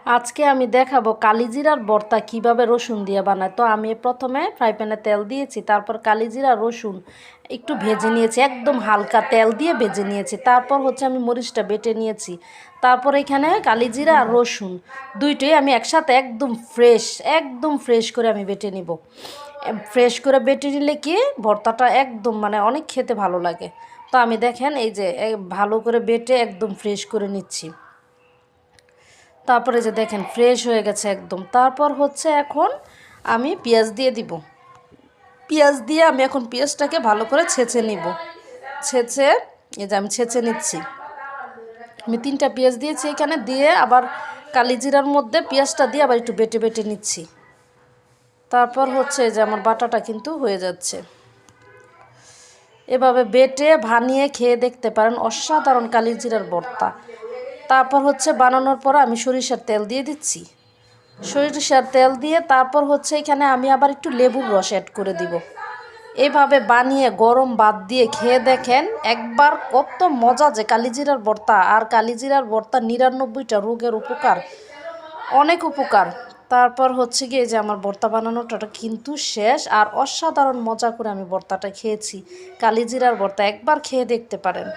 আজকে আমি দেখাবো কালিজিরার ভর্তা কিভাবে রসুন দিয়ে বানায়। তো আমি প্রথমে ফ্রাই প্যানে তেল দিয়েছি, তারপর কালিজিরা রসুন একটু ভেজে নিয়েছি, একদম হালকা তেল দিয়ে ভেজে নিয়েছি। তারপর হচ্ছে আমি মরিচটা বেটে নিয়েছি। তারপর এখানে কালিজিরা আর রসুন দুইটাই আমি একসাথে একদম ফ্রেশ করে আমি বেটে নিব। ফ্রেশ করে বেটে নিলে কি ভর্তাটা একদম অনেক খেতে ভালো লাগে। তো আমি দেখেন এই যে ভালো করে বেটে একদম ফ্রেশ করে নিচ্ছি। তারপরে যে দেখেন ফ্রেশ হয়ে গেছে একদম। তারপর হচ্ছে এখন আমি পেঁয়াজ দিয়ে দিব। পেঁয়াজ দিয়ে আমি এখন পেঁয়াজটাকে ভালো করে ছেঁচে নিব। এই যে আমি ছেঁচে নিচ্ছি। আমি 3টা পেঁয়াজ দিয়েছি এখানে, দিয়ে আবার কালিজিরার মধ্যে পেঁয়াজটা দিয়ে আবার একটু বেটে বেটে নিচ্ছি। তারপর হচ্ছে যে আমার বাটাটা কিন্তু হয়ে যাচ্ছে। এভাবে বেটে ভানিয়ে খেয়ে দেখতে পারেন, অসাধারণ কালিজিরার ভর্তা। তারপর হচ্ছে বানানোর পর আমি সরিষার তেল দিয়ে দিচ্ছি। সরিষার তেল দিয়ে তারপর হচ্ছে এখানে আমি আবার একটু লেবুর রস অ্যাড করে দিব। এভাবে বানিয়ে গরম ভাত দিয়ে খেয়ে দেখেন একবার, কত মজা যে কালিজিরার ভর্তা। আর কালিজিরার ভর্তা 99টা রোগের উপকার, অনেক উপকার। তারপর হচ্ছে গিয়ে যে আমার ভর্তা বানানোটা কিন্তু শেষ। আর অসাধারণ মজা করে আমি ভর্তাটা খেয়েছি। কালিজিরার ভর্তা একবার খেয়ে দেখতে পারেন।